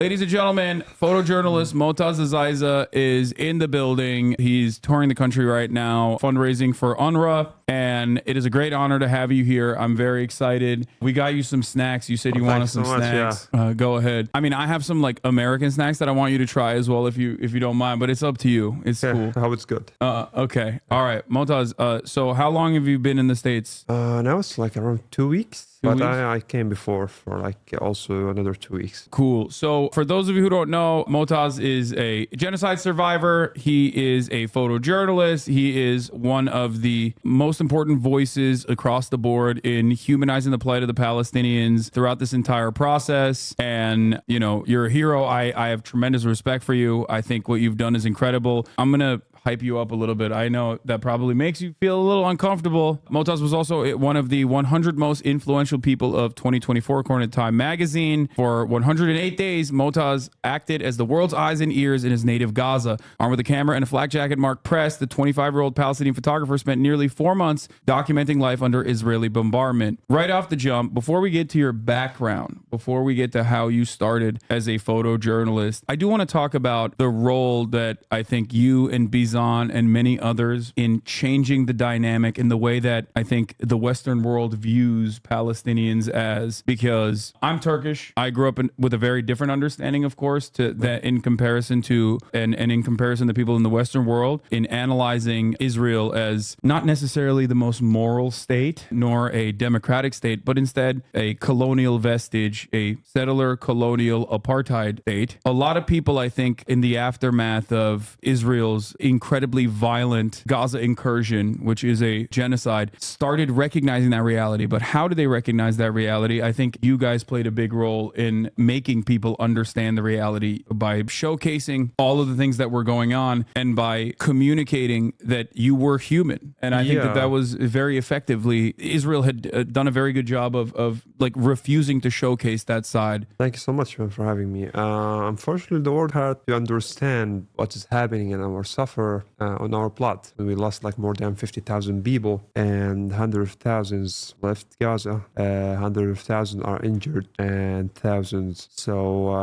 Ladies and gentlemen, photojournalist Motaz Azaiza is in the building. He's touring the country right now, fundraising for UNRWA, and it is a great honor to have you here. I'm very excited. We got you some snacks. You said you wanted some snacks. Yeah. Go ahead. I mean, I have some like American snacks that I want you to try as well, if you don't mind. But it's up to you. It's cool. I hope it's good. Okay. All right, Motaz. So how long have you been in the States? Now it's like around 2 weeks. But I came before for like also another 2 weeks. Cool. So for those of you who don't know, Motaz is a genocide survivor. He is a photojournalist. He is one of the most important voices across the board in humanizing the plight of the Palestinians throughout this entire process. And, you know, you're a hero. I have tremendous respect for you. I think what you've done is incredible. I'm going to hype you up a little bit. I know that probably makes you feel a little uncomfortable. Motaz was also one of the 100 most influential people of 2024 according to Time magazine. For 108 days, Motaz acted as the world's eyes and ears in his native Gaza. Armed with a camera and a flak jacket marked press, the 25-year-old Palestinian photographer spent nearly 4 months documenting life under Israeli bombardment. Right off the jump, before we get to your background, before we get to how you started as a photojournalist, I do want to talk about the role that I think you and Bizan and many others in changing the dynamic in the way that I think the Western world views Palestinians as, because I'm Turkish. I grew up with a very different understanding, of course, to that in comparison to and in comparison to people in the Western world, in analyzing Israel as not necessarily the most moral state nor a democratic state, but instead a colonial vestige, a settler colonial apartheid state. A lot of people, I think, in the aftermath of Israel's incredibly violent Gaza incursion, which is a genocide, started recognizing that reality. But how do they recognize that reality? I think you guys played a big role in making people understand the reality by showcasing all of the things that were going on and by communicating that you were human. And I think that was very effectively, Israel had done a very good job of like refusing to showcase that side. Thank you so much for having me. Unfortunately, the world had to understand what is happening in our suffer on our plot. We lost like more than 50,000 people and hundreds of thousands left Gaza. Hundreds of thousands are injured and thousands. So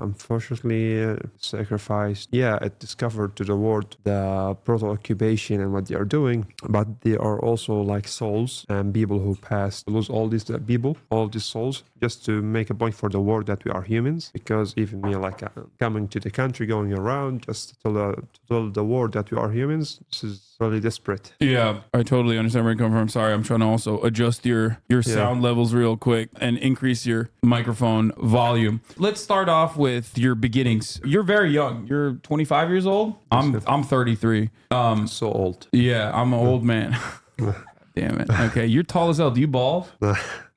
unfortunately, sacrificed. Yeah, it discovered to the world the brutal occupation and what they are doing. But they are also like souls and people who passed, lose all these people, all these souls, just to make a point for the world that we are humans. Because even me, like coming to the country, going around, just to tell the world that we are humans, this is really desperate. Yeah, I totally understand where you're coming from. Sorry, I'm trying to also adjust your sound levels real quick and increase your microphone volume. Let's start off with your beginnings. You're very young. You're 25 years old. I'm 33. So old. Yeah, I'm an old man. Damn it. Okay, you're tall as hell. Do you ball?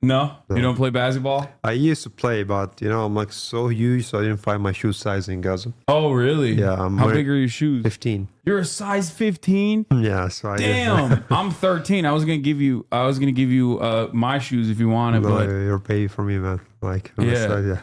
No? You don't play basketball? I used to play, but you know, I'm like so huge, so I didn't find my shoe size in Gaza. Oh, really? Yeah. How big are your shoes? 15. You're a size 15? Yeah. So damn. I'm 13. I was gonna give you my shoes if you wanted, but you're paying for me, man. Like yeah.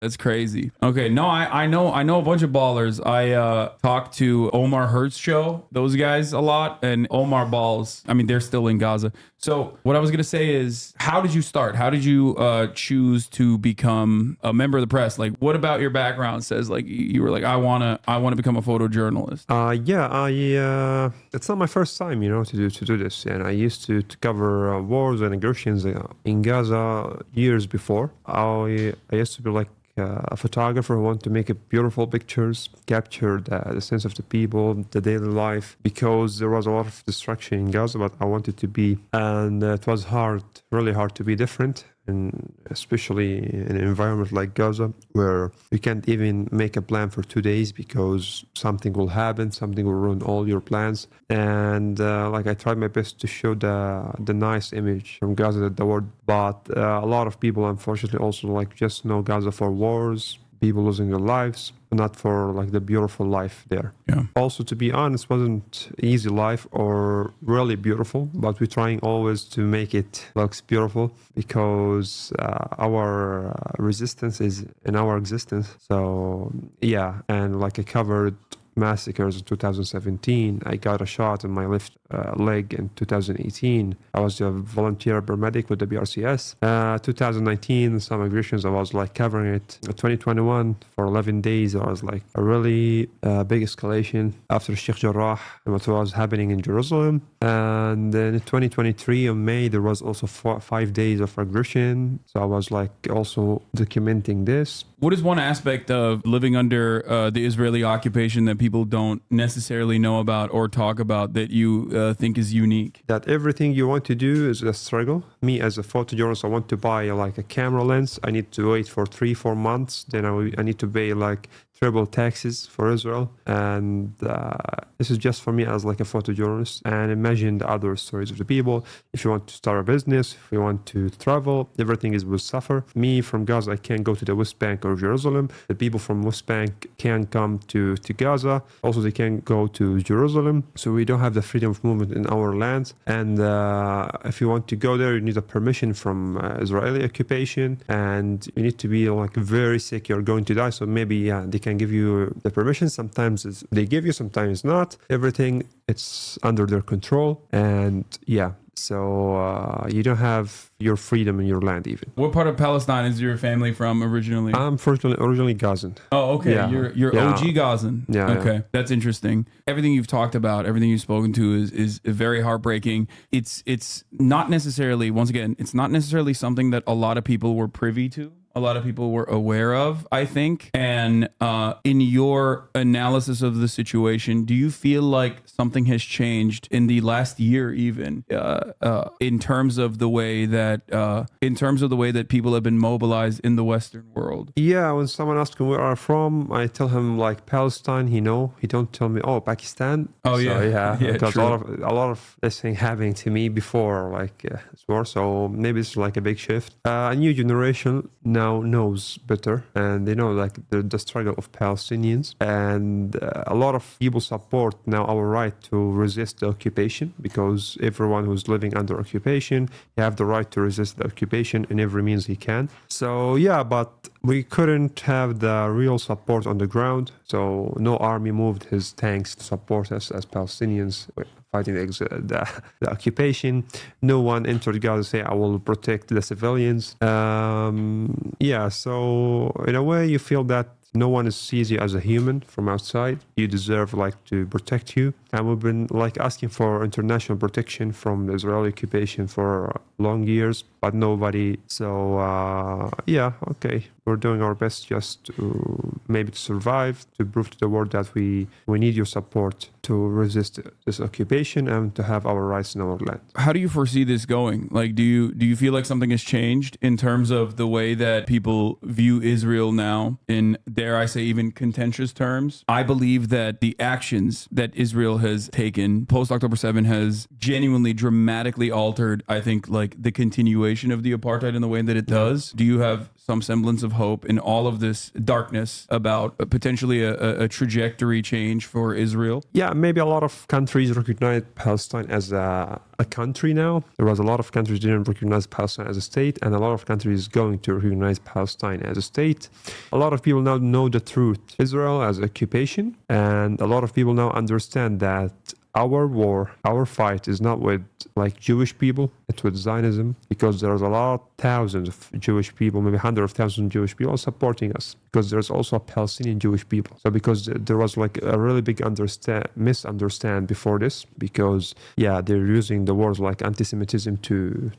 That's crazy. Okay, no, I know a bunch of ballers. I talked to Omar Hertz show, those guys a lot, and Omar balls. I mean, they're still in Gaza. So what I was gonna say is, how did you start? How did you choose to become a member of the press? Like, what about your background says like you were like, I wanna become a photojournalist? It's not my first time, you know, to do this, and I used to cover wars and aggressions in Gaza years before. I used to be like a photographer who wanted to make beautiful pictures, capture the sense of the people, the daily life, because there was a lot of destruction in Gaza, but I wanted to be, and it was really hard to be different, and especially in an environment like Gaza, where you can't even make a plan for 2 days because something will happen, something will ruin all your plans. And like I tried my best to show the nice image from Gaza that the world, but a lot of people unfortunately also like just know Gaza for wars, people losing their lives, not for like the beautiful life there. Yeah. Also, to be honest, wasn't easy life or really beautiful, but we're trying always to make it looks beautiful because our resistance is in our existence. So yeah, and like I covered massacres in 2017. I got a shot in my left leg in 2018. I was a volunteer paramedic with the BRCS. 2019, some aggressions, I was like covering it. 2021, for 11 days, I was like a really big escalation after Sheikh Jarrah and what was happening in Jerusalem. And then in 2023, in May, there was also 5 days of aggression. So I was like also documenting this. What is one aspect of living under the Israeli occupation that people don't necessarily know about or talk about that you think is unique? That everything you want to do is a struggle. Me as a photojournalist, I want to buy like a camera lens. I need to wait for 3-4 months. Then I need to pay like triple taxes for Israel. And this is just for me as like a photojournalist. And imagine the other stories of the people. If you want to start a business, if you want to travel, everything will suffer. Me from Gaza, I can't go to the West Bank or Jerusalem. The people from West Bank can't come to Gaza. Also, they can't go to Jerusalem. So we don't have the freedom of movement in our land. And if you want to go there, you need a permission from Israeli occupation. And you need to be like very sick. You're going to die. So maybe they can give you the permission. Sometimes they give you, sometimes not. Everything, it's under their control. And so you don't have your freedom in your land even. What part of Palestine is your family from originally? I'm originally Gazan. Oh, okay. Yeah. You're Yeah. OG Gazan. Yeah, Okay. yeah. That's interesting. Everything you've talked about, everything you've spoken to is very heartbreaking. It's not necessarily, once again, it's not necessarily something that a lot of people were privy to. A lot of people were aware of, I think. And in your analysis of the situation, do you feel like something has changed in the last year, even in terms of the way that people have been mobilized in the Western world? Yeah, when someone asks me where I'm from, I tell him like Palestine. He don't tell me Pakistan. Oh, so, yeah. Yeah, because true. a lot of this thing happening to me before this war. So maybe it's like a big shift. A new generation now knows better, and they know like the struggle of Palestinians, and a lot of people support now our right to resist the occupation, because everyone who's living under occupation, they have the right to resist the occupation in every means he can. So but we couldn't have the real support on the ground, so no army moved his tanks to support us as Palestinians fighting the occupation. No one entered Gaza to say, I will protect the civilians. So in a way you feel that no one sees you as a human from outside. You deserve to protect you. And we've been asking for international protection from the Israeli occupation for long years, but nobody. So okay, we're doing our best just to maybe to survive, to prove to the world that we need your support to resist this occupation and to have our rights in our land. How do you foresee this going? Do you feel like something has changed in terms of the way that people view Israel now, in, dare I say, even contentious terms? I believe that the actions that Israel has taken post October 7 has genuinely dramatically altered, I think, the continuation of the apartheid in the way that it does. Do you have some semblance of hope in all of this darkness about potentially a trajectory change for Israel? Yeah, maybe a lot of countries recognize Palestine as a country now. There was a lot of countries didn't recognize Palestine as a state, and a lot of countries going to recognize Palestine as a state. A lot of people now know the truth. Israel as occupation, and a lot of people now understand that our war, our fight is not with Jewish people, it's with Zionism, because there's a lot, thousands of Jewish people, maybe hundreds of thousands of Jewish people supporting us, because there's also a Palestinian Jewish people. So because there was a really big misunderstand before this, because they're using the words like anti-Semitism to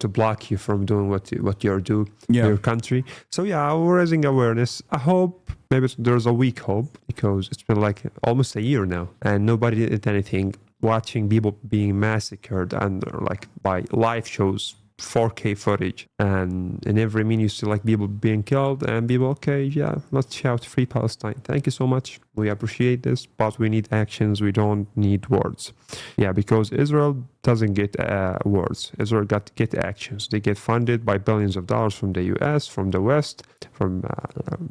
block you from doing what you're doing in your country. So we're raising awareness. I hope maybe there's a weak hope, because it's been almost a year now and nobody did anything. Watching people being massacred and by live shows, 4K footage, and in every minute you see people being killed, and people, let's shout free Palestine. Thank you so much. We appreciate this, but we need actions. We don't need words. Because Israel doesn't get words. Israel get actions. They get funded by billions of dollars from the US, from the West, from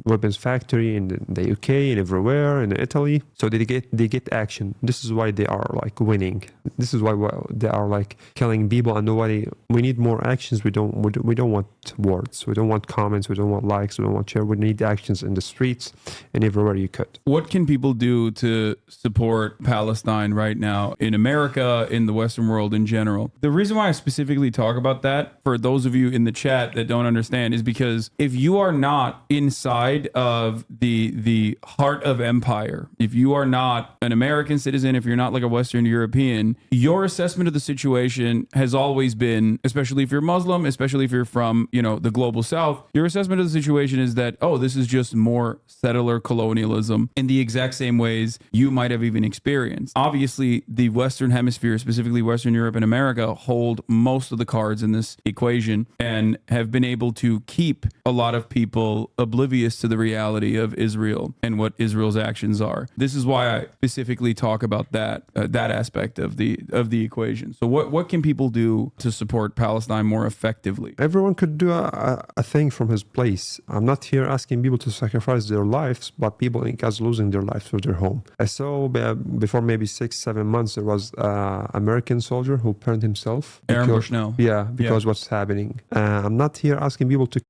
weapons factory in the UK and everywhere, in Italy. So they get action. This is why they are winning. This is why they are killing people, and nobody. We need more actions. We don't want words. We don't want comments. We don't want likes. We don't want share. We need actions in the streets and everywhere you could. What can people do to support Palestine right now in America, in the Western world in general? The reason why I specifically talk about that, for those of you in the chat that don't understand, is because if you are not inside of the heart of empire, if you are not an American citizen, if you're not like a Western European, your assessment of the situation has always been, especially if you're Muslim, especially if you're from, you know, the global South, your assessment of the situation is that, oh, this is just more settler colonialism in the exact same ways you might have even experienced. Obviously, the Western Hemisphere, specifically Western Europe and America, hold most of the cards in this equation and have been able to keep a lot of people oblivious to the reality of Israel and what Israel's actions are. This is why I specifically talk about that aspect of the equation. So what can people do to support Palestine more effectively? Everyone could do a thing from his place. I'm not here asking people to sacrifice their lives, but people in Gaza losing their lives for their home. I saw before maybe 6-7 months, there was an American soldier who burned himself. Aaron Bushnell. Yeah, because what's happening. I'm not here asking people to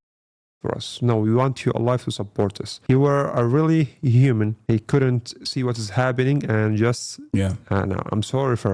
for us. No, we want you alive to support us. You were a really human. He couldn't see what is happening and just and I'm sorry for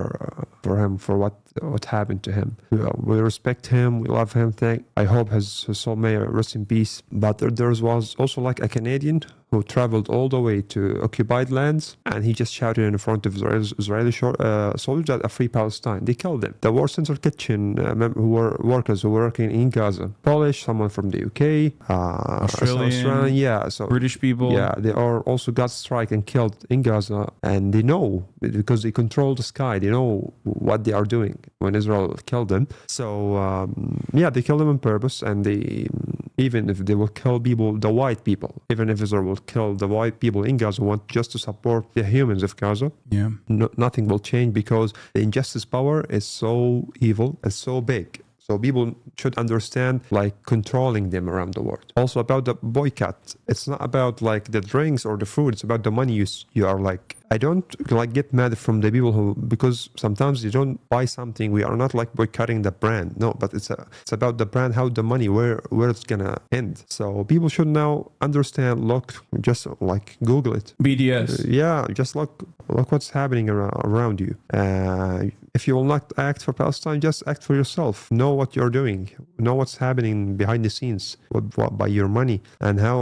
him for what happened to him. We respect him. We love him. I hope his soul may rest in peace. But there was also like a Canadian who traveled all the way to occupied lands, and he just shouted in front of Israeli soldiers that a free Palestine. They killed him. The War Central Kitchen who were workers who were working in Gaza, Polish, someone from the UK, Australian, yeah, so British people, yeah, they are also got strike and killed in Gaza, and they know because they control the sky. They know what they are doing when Israel killed them. So they killed them on purpose, and they even if they will kill people, the white people, even if Israel will kill the white people in Gaza, want just to support the humans of Gaza. Yeah, nothing will change because the injustice power is so evil and so big. So people should understand like controlling them around the world. Also about the boycott, it's not about like the drinks or the food. It's about the money you are like. I don't like get mad from the people who, because sometimes you don't buy something. We are not like boycotting the brand. No, but it's about the brand, how the money, where it's gonna end. So people should now understand, look, just like Google it. BDS. Yeah, just look what's happening around you. If you will not act for Palestine, just act for yourself. Know what you're doing. Know what's happening behind the scenes by your money, and how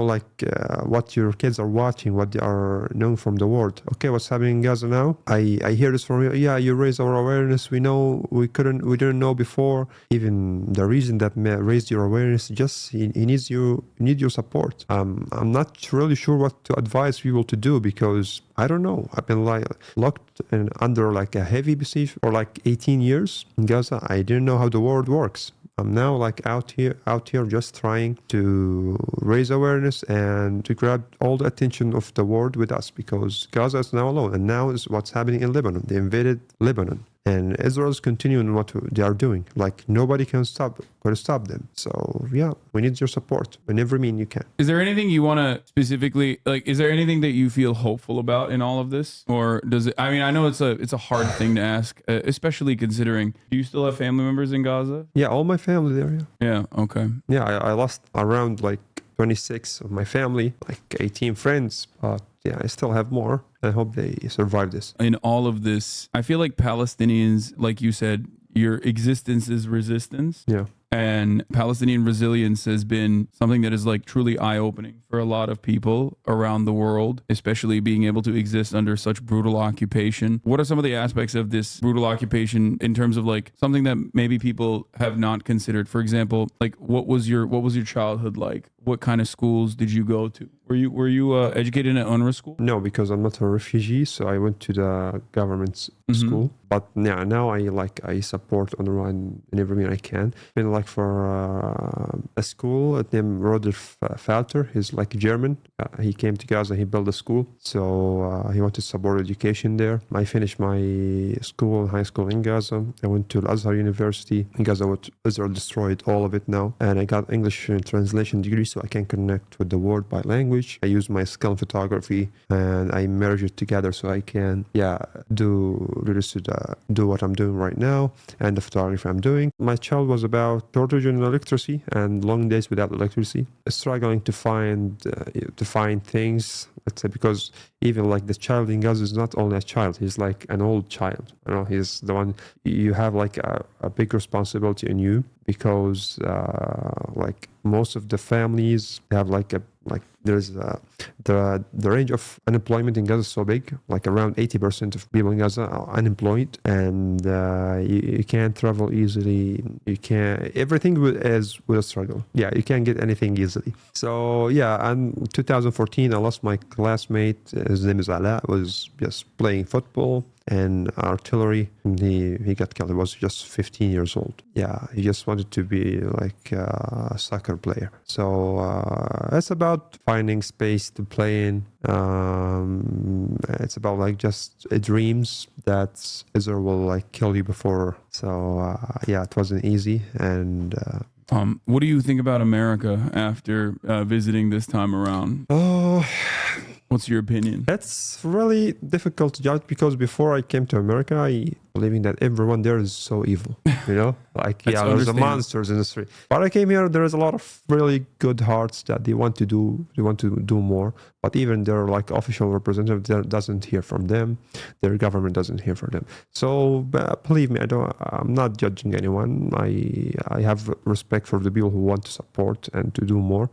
what your kids are watching, what they are knowing from the world. Okay, what's happening in Gaza now? I hear this from you. Yeah, you raised our awareness. We know we didn't know before. Even the reason that raised your awareness, just he needs you. You need your support. I'm not really sure what to advise people to do because I don't know. I've been like locked under like a heavy besiege for like 18 years in Gaza. I didn't know how the world works. I'm now like out here just trying to raise awareness and to grab all the attention of the world with us because Gaza is now alone. And now is what's happening in Lebanon. They invaded Lebanon. And Israel is continuing what they are doing. Like nobody can stop them. So yeah, we need your support in every mean you can. Is there anything you want to specifically like? Is there anything that you feel hopeful about in all of this, or does it? I mean, I know it's a hard thing to ask, especially considering. Do you still have family members in Gaza? Yeah, all my family there. Yeah. Okay. Yeah, I lost around like 26 of my family, like 18 friends, but yeah, I still have more. I hope they survive this. In all of this, I feel like Palestinians, like you said, your existence is resistance. Yeah. And Palestinian resilience has been something that is like truly eye-opening for a lot of people around the world, especially being able to exist under such brutal occupation. What are some of the aspects of this brutal occupation in terms of like something that maybe people have not considered? For example, like what was your childhood like? What kind of schools did you go to? Were you educated in an UNRWA school? No, because I'm not a refugee, so I went to the government school. But yeah, now I support UNRWA in every mean I can. Been like for a school named Rodolf Falter. He's like German. He came to Gaza. He built a school, so he wanted to support education there. I finished my school, high school in Gaza. I went to Al Azhar University in Gaza. What Israel destroyed all of it now, and I got English translation degree, so I can connect with the world by language. I use my skill in photography and I merge it together so I can do what I'm doing right now and the photography I'm doing. My child was about shortage in electricity and long days without electricity, struggling to find things let's say, because even like the child in Gaza is not only a child, he's like an old child. You know, he's the one, you have like a big responsibility in you, because like most of the families have like there's the range of unemployment in Gaza is so big, like around 80% of people in Gaza are unemployed, and you can't travel easily. You can't, everything is with a struggle. Yeah, you can't get anything easily. So yeah, and 2014 I lost my classmate, his name is Ala, was just playing football and artillery, and he got killed. He was just 15 years old. Yeah, he just wanted to be like a soccer player. So it's about finding space to play in. It's about like just dreams that Israel will like kill you before. So yeah, it wasn't easy. And what do you think about America after visiting this time around? oh, What's your opinion? that's really difficult to judge, because before I came to America, I believing that everyone there is so evil, you know, like yeah, there's the monsters in the street. But I came here, there is a lot of really good hearts that they want to do more. But even their like official representative doesn't hear from them, their government doesn't hear from them. So believe me, I'm not judging anyone. I have respect for the people who want to support and to do more,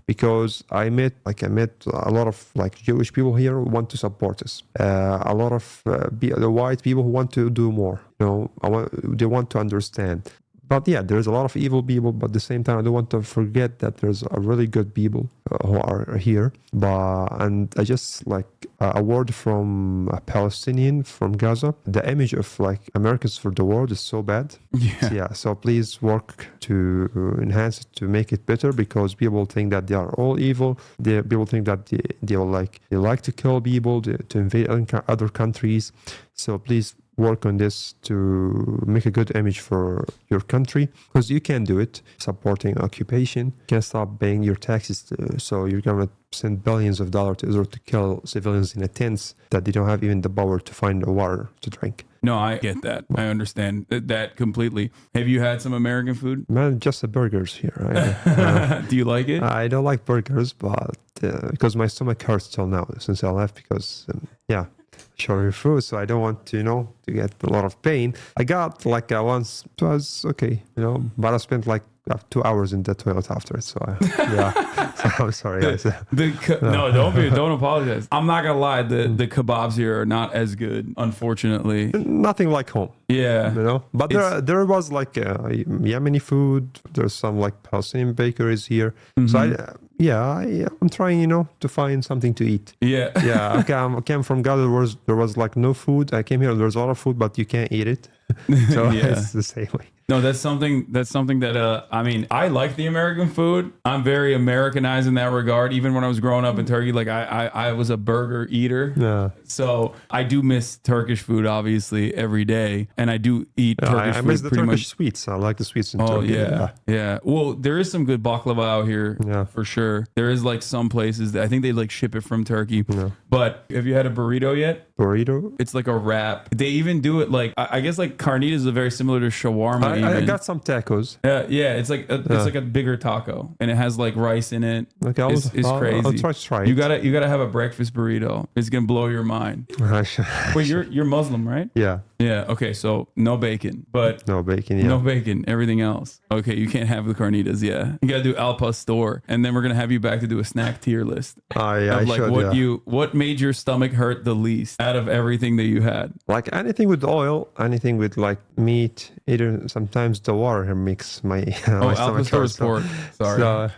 because I met a lot of like Jewish people here who want to support us. A lot of the white people who want to do more. You know, they want to understand. But yeah, there's a lot of evil people, but at the same time, I don't want to forget that there's a really good people who are here. And I just like a word from a Palestinian from Gaza. The image of like Americans for the world is so bad. Yeah. So please work to enhance it, to make it better, because people think that they are all evil. People think that they like to kill people, to invade other countries. So please work on this to make a good image for your country, because you can do it. Supporting occupation, you can stop paying your taxes, so you're gonna send billions of dollars to Israel to kill civilians in a tents that they don't have even the power to find a water to drink. No, I get that. I understand that completely. Have you had some American food? Man, just the burgers here. Do you like it? I don't like burgers, but because my stomach hurts till now since I left, because shortage of food, so I don't want to, to get a lot of pain. I got like once, it was okay, but I spent like 2 hours in the toilet after it. So yeah, so I'm sorry. No, don't apologize. I'm not gonna lie. The kebabs here are not as good, unfortunately. Nothing like home. Yeah, But there was like Yemeni food. There's some like Palestinian bakeries here. Mm-hmm. So I'm trying, to find something to eat. Yeah. I came from Gaza. There was like no food. I came here. There's a lot of food, but you can't eat it. So it's the same way. No, that's something that I mean, I like the American food. I'm very Americanized in that regard. Even when I was growing up in Turkey, like I was a burger eater. Yeah. So I do miss Turkish food, obviously, every day, and I do eat Turkish food. I miss the Turkish sweets. I like the sweets in Turkey. Yeah. Well, there is some good baklava out here, for sure. There is like some places that I think they like ship it from Turkey. Yeah. But have you had a burrito yet? Burrito? It's like a wrap. They even do it like, I guess like carnitas is very similar to shawarma. I got some tacos. Yeah, it's like a bigger taco, and it has like rice in it. Okay, it's crazy. I'll try it. You gotta have a breakfast burrito. It's gonna blow your mind. Wait, you're Muslim, right? Yeah. Yeah. Okay, so no bacon, but no bacon. Yeah. No bacon. Everything else. Okay, you can't have the carnitas. Yeah, you gotta do al pastor, and then we're gonna have you back to do a snack tier list. What made your stomach hurt the least out of everything that you had? Like anything with oil, anything with like meat. Either sometimes the water here makes my my al pastor is pork. Sorry. So,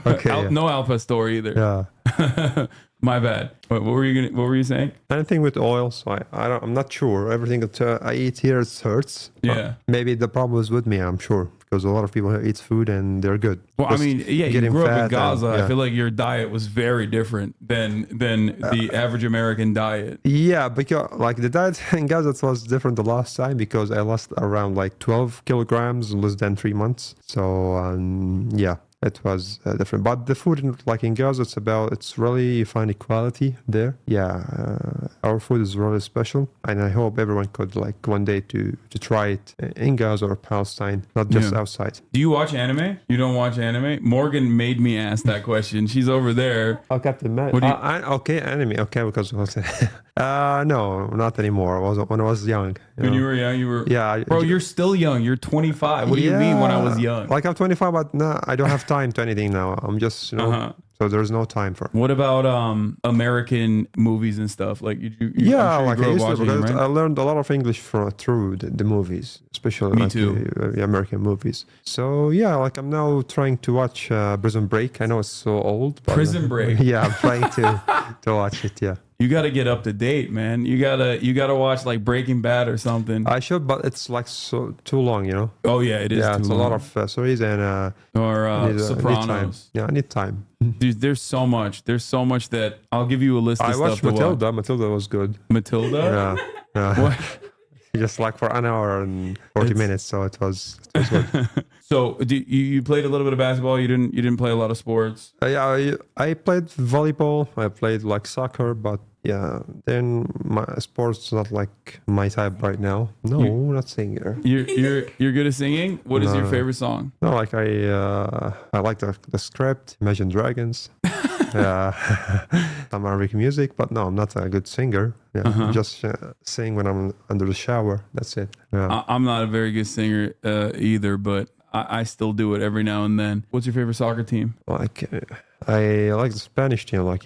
okay. No al pastor either. Yeah. My bad. What were you saying? Anything with oil, so I'm not sure. Everything that I eat here hurts. Yeah. Maybe the problem is with me, I'm sure, because a lot of people here eat food and they're good. Well, just you grew up in Gaza. I feel like your diet was very different than the average American diet. Yeah, because like the diet in Gaza was different the last time, because I lost around like 12 kilograms in less than 3 months. So it was different. But the food in Gaza, it's really, you find equality there. Yeah, our food is really special, and I hope everyone could like one day to try it in Gaza or Palestine, not just outside. Do you watch anime? You don't watch anime? Morgan made me ask that question. She's over there. Oh, Captain Man. Okay, anime. Okay, because no, not anymore. When I was young. When you were young, you were. Yeah, bro, you're still young. You're 25. What do you mean? When I was young? Like I'm 25, but no, I don't have time to anything now. I'm just so there's no time for. What about American movies and stuff? Like you like I used to, right? I learned a lot of English through the movies, especially Me like too. The American movies. So yeah, like I'm now trying to watch Prison Break. I know it's so old. But, Prison Break. Yeah, I'm trying to watch it. Yeah. You got to get up to date, man. You gotta watch like Breaking Bad or something. I should, but it's like so too long, you know. Oh yeah, it is. Yeah, too it's long. a lot of stories and Sopranos. I need time. Dude, there's so much. There's so much that I'll give you a list of I stuff watched to Matilda. watch. Matilda was good. Matilda? Yeah. What? Just like for an hour and 40 minutes, so it was good. So you played a little bit of basketball. You didn't play a lot of sports. I played volleyball. I played like soccer, but yeah, then my sports not like my type right now. No, not singer. You're good at singing. What is your favorite song? No, like I like the script, Imagine Dragons. Some Arabic music, but no, I'm not a good singer. Yeah, just sing when I'm under the shower. That's it. Yeah. I'm not a very good singer either, but I still do it every now and then. What's your favorite soccer team? Like I like the Spanish team, like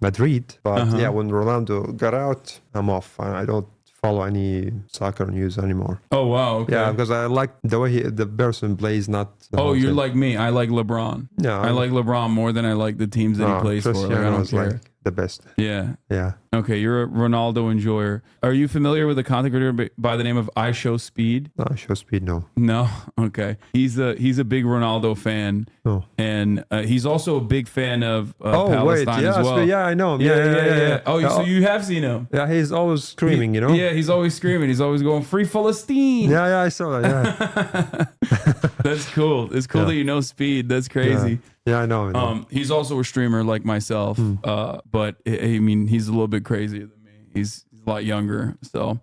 Madrid. But yeah, when Ronaldo got out, I'm off. I don't follow any soccer news anymore. Oh wow, okay. Yeah, because I like the way the person plays, not. You're like me. I like LeBron. Yeah, I like LeBron more than I like the teams that he plays for. Like, I don't care. Like the best. Yeah. Yeah. Okay, you're a Ronaldo enjoyer. Are you familiar with a content creator by the name of I Show Speed? No, Show Speed, no. No? Okay. He's a big Ronaldo fan. Oh. And he's also a big fan of Palestine as well. Yeah, I know him. Yeah. Oh, so you have seen him? Yeah, he's always screaming, you know? Yeah, he's always screaming. He's always going, Free Palestine! Yeah, I saw that, yeah. That's cool. It's cool that you know Speed. That's crazy. Yeah, I know. He's also a streamer like myself, but I mean, he's a little bit crazier than me. He's a lot younger, so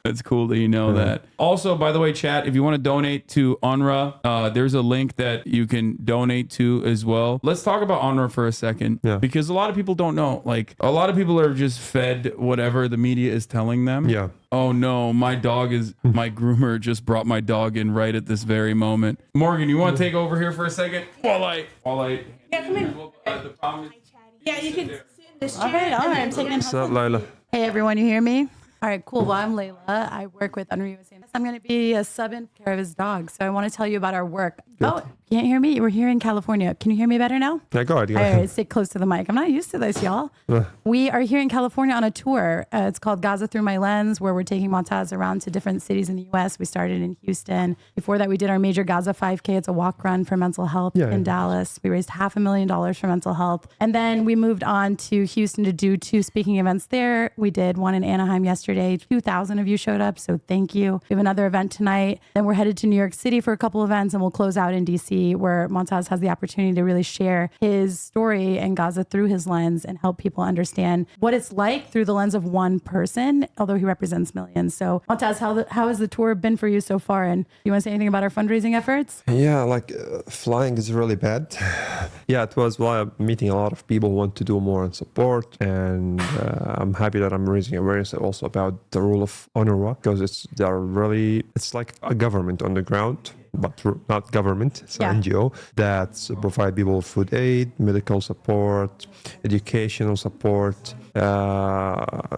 that's cool that you know that. Also, by the way, chat, if you want to donate to UNRWA, there's a link that you can donate to as well. Let's talk about UNRWA for a second, because a lot of people don't know. Like, a lot of people are just fed whatever the media is telling them. Yeah. Oh no, my groomer just brought my dog in right at this very moment. Morgan, you want to take over here for a second? While I come in. the problem is, Yeah, you can sit in this chair. All right, I'm taking What's up, Layla? Hey everyone, you hear me? All right, cool. Well, I'm Layla. I work with UNRWA. I'm going to be a sub in care of his dog. So I want to tell you about our work. Good. Oh, you can't hear me? We're here in California. Can you hear me better now? Yeah, go ahead. All right, sit close to the mic. I'm not used to this, y'all. We are here in California on a tour. It's called Gaza Through My Lens, where we're taking Motaz around to different cities in the U.S. We started in Houston. Before that, we did our major Gaza 5K. It's a walk run for mental health in Dallas. We raised $500,000 for mental health. And then we moved on to Houston to do 2 speaking events there. We did one in Anaheim yesterday. 2,000 of you showed up, so thank you. We have another event tonight. Then we're headed to New York City for a couple events, and we'll close out in D.C., where Motaz has the opportunity to really share his story in Gaza through his lens and help people understand what it's like through the lens of one person, although he represents millions. So Motaz, how has the tour been for you so far? And you want to say anything about our fundraising efforts? Yeah, like flying is really bad. Yeah, it was while meeting a lot of people who want to do more and support. And I'm happy that I'm raising awareness also about the role of UNRWA, because it's like a government on the ground, but not government. It's an NGO that provide people with food aid, medical support, educational support.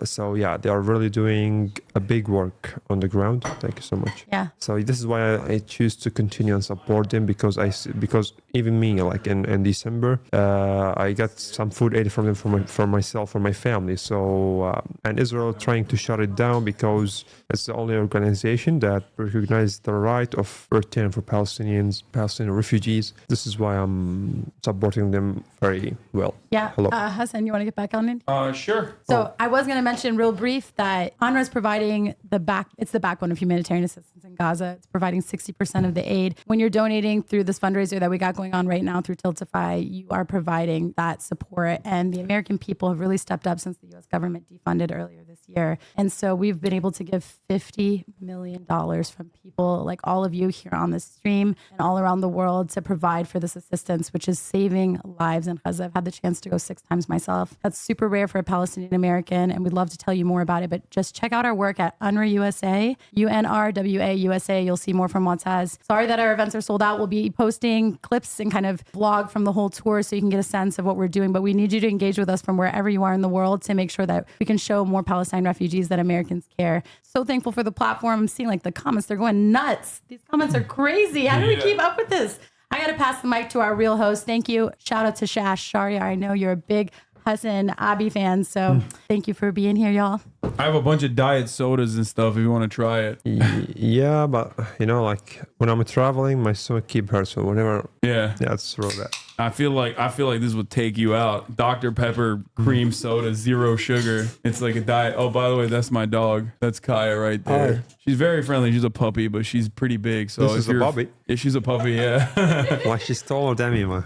So yeah, they are really doing a big work on the ground. Thank you so much. Yeah. So this is why I choose to continue and support them, because even me, like in December, I got some food aid from them for myself, for my family. So and Israel trying to shut it down because it's the only organization that recognizes the right of return Palestine, for Palestinians, Palestinian refugees. This is why I'm supporting them very well. Yeah. Hello. Hassan, you want to get back on it? Sure. So I was going to mention real brief that UNRWA is providing it's the backbone of humanitarian assistance in Gaza. It's providing 60% of the aid. When you're donating through this fundraiser that we got going on right now through Tiltify, you are providing that support. And the American people have really stepped up since the U.S. government defunded earlier this year. And so we've been able to give $50 million from people like all of you here on this stream and all around the world to provide for this assistance, which is saving lives in Gaza. I've had the chance to go 6 times myself. That's super rare for a Palestinian American, and we'd love to tell you more about it, but just check out our work at UNRWA USA, UNRWA USA. You'll see more from Motaz. Sorry that our events are sold out. We'll be posting clips and kind of vlog from the whole tour so you can get a sense of what we're doing, but we need you to engage with us from wherever you are in the world to make sure that we can show more Palestine refugees that Americans care. So thankful for the platform. I'm seeing like the comments, they're going nuts. These comments are crazy. How do we keep up with this? I got to pass the mic to our real host. Thank you. Shout out to Shash. Sharia, I know you're a big HasanAbi fan, so thank you for being here, y'all. I have a bunch of diet sodas and stuff if you want to try it. Yeah, but like when I'm traveling, my stomach keep hurts. So whenever, Yeah. it's real bad. I feel like this would take you out. Dr. Pepper cream soda, 0 sugar. It's like a diet. Oh, by the way, that's my dog. That's Kaya right there. Hi. She's very friendly. She's a puppy, but she's pretty big. So This if is a you're- puppy? Yeah, she's a puppy. Yeah. Like she's taller than me, man.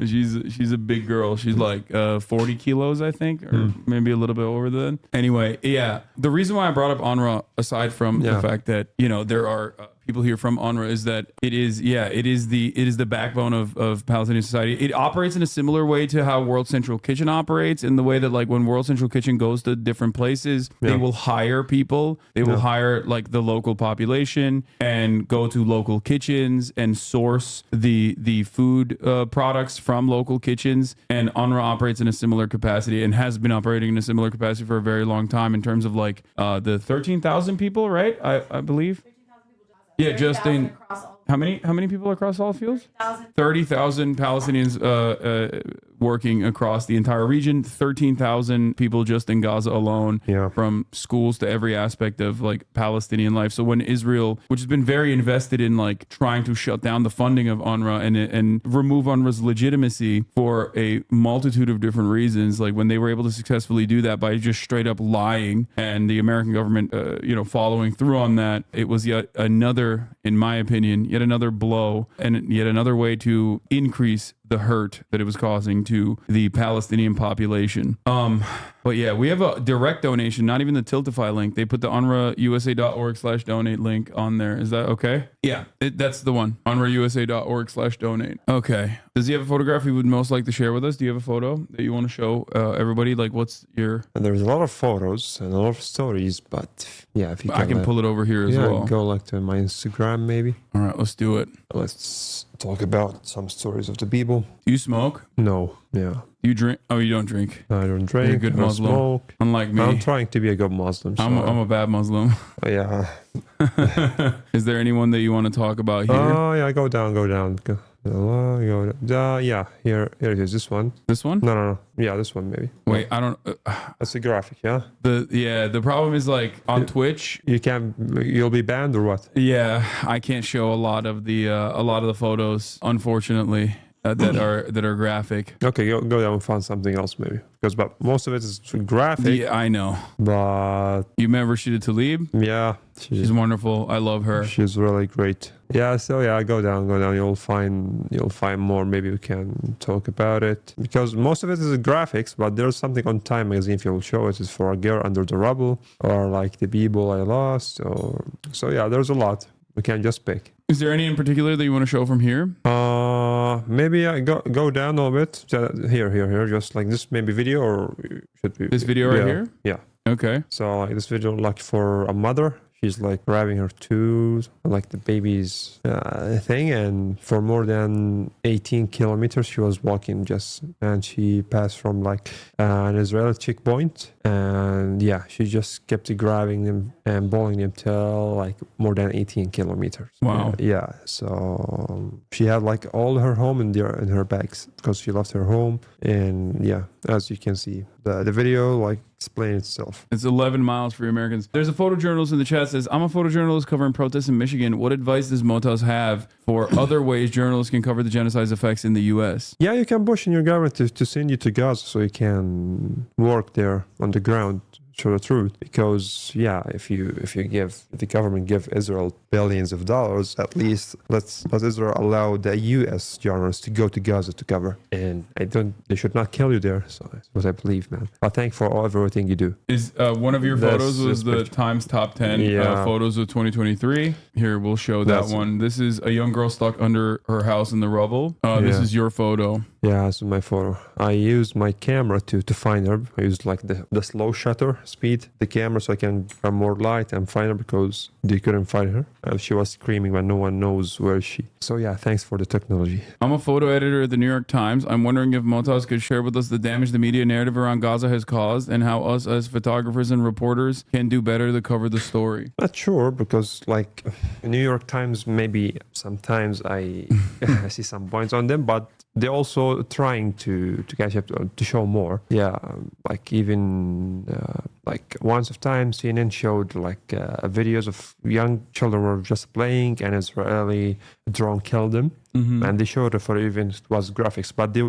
she's a big girl. She's like 40 kilos, I think, or maybe a little bit over that. Anyway, yeah. The reason why I brought up UNRWA, aside from the fact that there are people here from UNRWA, is that it is the backbone of Palestinian society. It operates in a similar way to how World Central Kitchen operates, in the way that like when World Central Kitchen goes to different places, they will hire people. They will hire like the local population and go to local kitchens and source the food products from local kitchens. And UNRWA operates in a similar capacity and has been operating in a similar capacity for a very long time in terms of like the 13,000 people, right? I believe. Yeah, just in how many people across all fields? 30,000 Palestinians working across the entire region. 13,000 people just in Gaza alone, from schools to every aspect of like Palestinian life. So when Israel, which has been very invested in like trying to shut down the funding of UNRWA and remove UNRWA's legitimacy for a multitude of different reasons, like when they were able to successfully do that by just straight up lying, and the American government, following through on that, it was yet another, in my opinion, yet another blow and yet another way to increase the hurt that it was causing to the Palestinian population. But yeah, we have a direct donation, not even the Tiltify link. They put the UNRWAUSA.org/donate link on there. Is that okay? Yeah, that's the one. UNRWAUSA.org/donate. Okay. Does he have a photograph he would most like to share with us? Do you have a photo that you want to show everybody? Like, what's your... And there's a lot of photos and a lot of stories, but yeah, if you can... I can pull it over here as well. Go like to my Instagram maybe. All right, let's do it. Let's talk about some stories of the people. Do you smoke? No, yeah. You drink? Oh, you don't drink. I don't drink. You're a good I don't Muslim. smoke. Unlike me. I'm trying to be a good Muslim. So. I'm a bad Muslim. Yeah. Is there anyone that you want to talk about here? Oh, yeah, go down. Go down. Yeah, here it is. This one. This one? No. Yeah, this one maybe. Wait, I don't... That's a graphic, yeah? The problem is like on Twitch... You'll be banned or what? Yeah, I can't show a lot of the photos, unfortunately. That are graphic. Okay, go down and find something else maybe, but most of it is graphic. Yeah, I know. But you remember Shida Tlaib? Yeah, she's wonderful. I love her. She's really great. Yeah, so yeah, go down. You'll find more. Maybe we can talk about it, because most of it is graphics. But there's something on Time magazine. If you'll show it, is for a girl under the rubble, or like the people I lost. So yeah, there's a lot. We can't just pick. Is there any in particular that you want to show from here? Maybe I go down a little bit. Here, just like this, maybe video, or should be this video right here. Yeah. Okay. So like this video, like for a mother, she's like grabbing her tooth, like the baby's thing, and for more than 18 kilometers she was walking and she passed from like an Israeli checkpoint, and yeah, she just kept grabbing them and pulling them till like more than 18 kilometers. Wow. Yeah. So she had like all her home in her bags, because she left her home, and yeah, as you can see, the video like explains itself. It's 11 miles for you Americans. There's a photojournalist in the chat says, I'm a photojournalist covering protests in Michigan. What advice does Motaz have for other ways journalists can cover the genocide's effects in the U.S.? Yeah, you can push in your government to send you to Gaza so you can work there on the ground. Show the truth, because if the government give Israel billions of dollars, at least let Israel allow the U.S. journalists to go to Gaza to cover, and they should not kill you there. So that's what I believe, man. I thank for everything you do. Is one of your photos was the Times top 10 photos of 2023? Here, we'll show that one. This is a young girl stuck under her house in the rubble. This is your photo. Yeah, this is my photo. I used my camera to find her. I used like the slow shutter speed, the camera, so I can have more light and find her, because they couldn't find her. She was screaming, but no one knows where is she. So yeah, thanks for the technology. I'm a photo editor at the New York Times. I'm wondering if Motaz could share with us the damage the media narrative around Gaza has caused and how us as photographers and reporters can do better to cover the story. Not sure, because like New York Times, maybe sometimes I see some points on them, but they're also trying to catch up to show more. Yeah, like even like once of time CNN showed like videos of young children were just playing and Israeli drone killed them. And they showed it for even it was graphics, but they,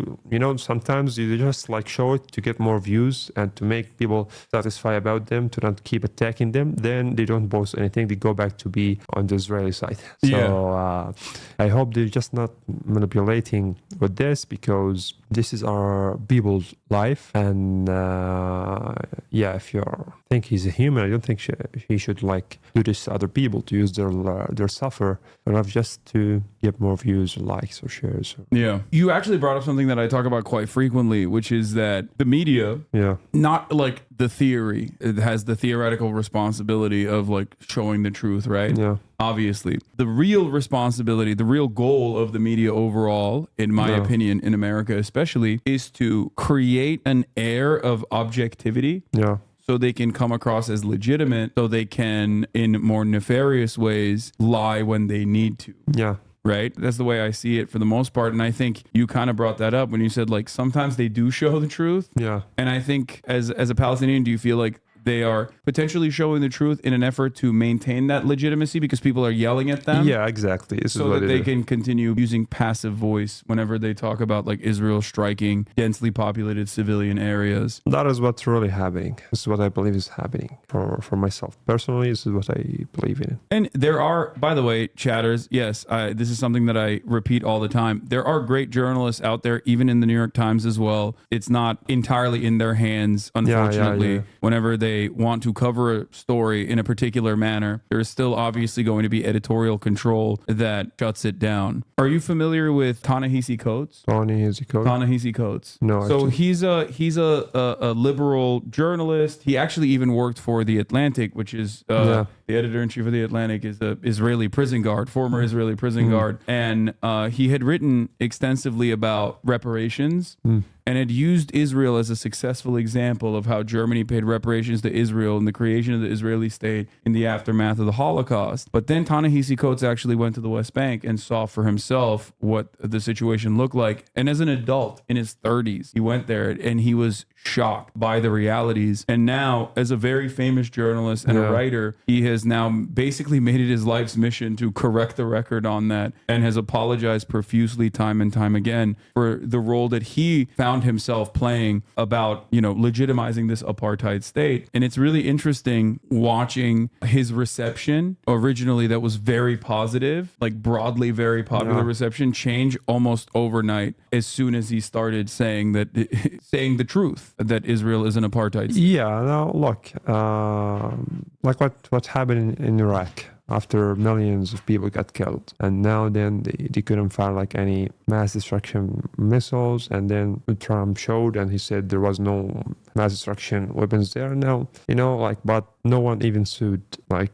sometimes you just like show it to get more views and to make people satisfied about them, to not keep attacking them. Then they don't post anything. They go back to be on the Israeli side. So I hope they're just not manipulating with this, because this is our people's life. And if you think he's a human, I don't think he should like do this to other people, to use their suffer, enough just to get more views, likes or shares. Yeah. You actually brought up something that I talk about quite frequently, which is that the media, not like the theory, it has the theoretical responsibility of like showing the truth, right? Yeah. Obviously, the real responsibility, the real goal of the media overall, in my opinion, in America especially, is to create an air of objectivity. Yeah. So they can come across as legitimate, so they can, in more nefarious ways, lie when they need to. Yeah. Right? That's the way I see it for the most part. And I think you kind of brought that up when you said like sometimes they do show the truth. Yeah. And I think as a Palestinian, do you feel like they are potentially showing the truth in an effort to maintain that legitimacy because people are yelling at them? Yeah, exactly. So that they can continue using passive voice whenever they talk about like Israel striking densely populated civilian areas. That is what's really happening. This is what I believe is happening for myself. Personally, this is what I believe in. And there are, by the way, chatters, yes, this is something that I repeat all the time. There are great journalists out there, even in the New York Times as well. It's not entirely in their hands, unfortunately. Whenever they want to cover a story in a particular manner, there is still obviously going to be editorial control that shuts it down. Are you familiar with Ta-Nehisi Coates? Ta-Nehisi Coates. No. So he's a liberal journalist. He actually even worked for The Atlantic, which is the editor-in-chief of The Atlantic is the Israeli prison guard, former Israeli prison guard. And he had written extensively about reparations and had used Israel as a successful example of how Germany paid reparations to Israel in the creation of the Israeli state in the aftermath of the Holocaust. But then Ta-Nehisi Coates actually went to the West Bank and saw for himself what the situation looked like. And as an adult in his 30s, he went there and he was shocked by the realities. And now, as a very famous journalist and a writer, he has now basically made it his life's mission to correct the record on that, and has apologized profusely time and time again for the role that he found himself playing about, legitimizing this apartheid state. And it's really interesting watching his reception, originally that was very positive, like broadly very popular reception, change almost overnight as soon as he started saying the truth that Israel is an apartheid state. Yeah, now look, like what happened in Iraq after millions of people got killed, and now then they couldn't fire like any mass destruction missiles, and then Trump showed and he said there was no mass destruction weapons there. Now but no one even sued what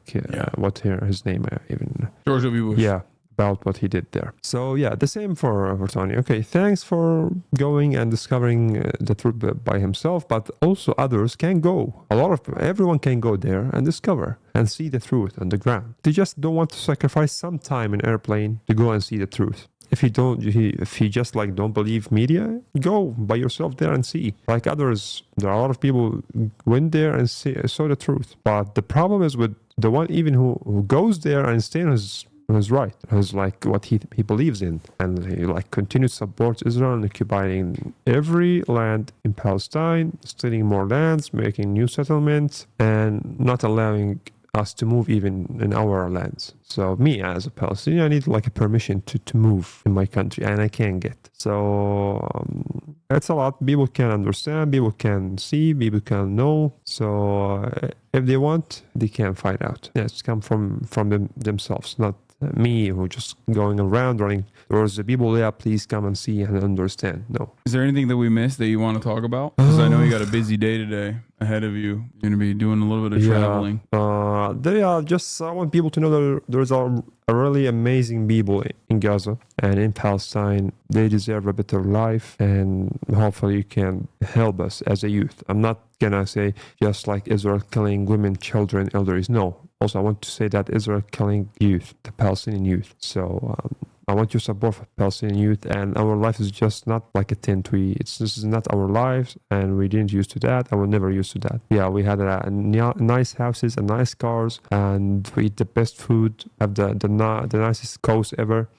his name even George W. Bush. Yeah. About what he did there. So the same for Tony. Okay, thanks for going and discovering the truth by himself, but also others can go. Everyone can go there and discover and see the truth on the ground. They just don't want to sacrifice some time in airplane to go and see the truth. if he just like don't believe media, go by yourself there and see. Like others, there are a lot of people went there and saw the truth. But the problem is with the one even who goes there and stays is right. It's like what he believes in, and he like continues to support Israel and occupying every land in Palestine, stealing more lands, making new settlements, and not allowing us to move even in our lands. So me as a Palestinian, I need like a permission to move in my country, and I can't get. So it's a lot. People can understand, people can see, people can know. So if they want, they can find out. Yeah, it's come from themselves, not me who just going around running towards the people. Yeah, please come and see and understand. No. Is there anything that we missed that you want to talk about? Because I know you got a busy day today ahead of you. You're going to be doing a little bit of traveling. I want people to know that there's a really amazing people in Gaza and in Palestine. They deserve a better life, and hopefully you can help us as a youth. I'm not gonna say just like Israel killing women, children, elders. No. Also, I want to say that Israel killing youth, the Palestinian youth. So I want your support for Palestinian youth, and our life is just not like a tent. This is not our lives, and we didn't used to that. I will never used to that. Yeah, we had nice houses and nice cars, and we eat the best food, have the nicest coast ever.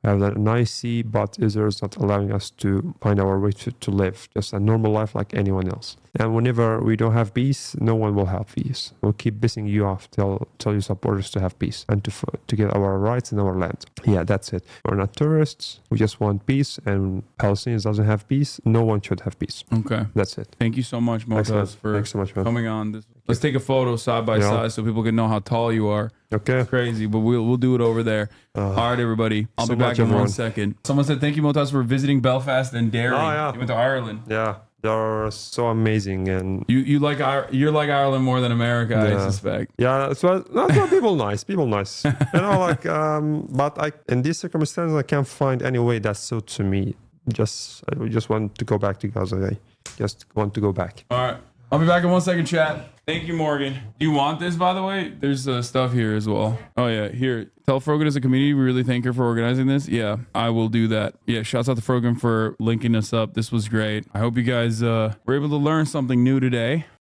Have a nice sea, but Israel is not allowing us to find our way to live just a normal life like anyone else. And whenever we don't have peace, no one will have peace. We'll keep pissing you off till your supporters to have peace and to get our rights in our land. Yeah, that's it. We're not tourists. We just want peace, and Palestinians doesn't have peace. No one should have peace. Okay. That's it. Thank you so much, Motaz, for Thanks so much, man. coming on. Let's take a photo side by side so people can know how tall you are. Okay. It's crazy, but we'll do it over there. All right, everybody. I'll be back in 1 second. Someone said thank you, Motaz, for visiting Belfast and Derry. Oh, yeah. You went to Ireland. Yeah, they're so amazing, and you're like Ireland more than America, I suspect. Yeah, so people nice, but in these circumstances, I can't find any way that suits me. I just want to go back to Gaza. I just want to go back. All right. I'll be back in 1 second, chat. Thank you, Morgan. Do you want this, by the way? There's stuff here as well. Oh, yeah. Here. Tell Frogan as a community, we really thank her for organizing this. Yeah, I will do that. Yeah, shouts out to Frogan for linking us up. This was great. I hope you guys were able to learn something new today.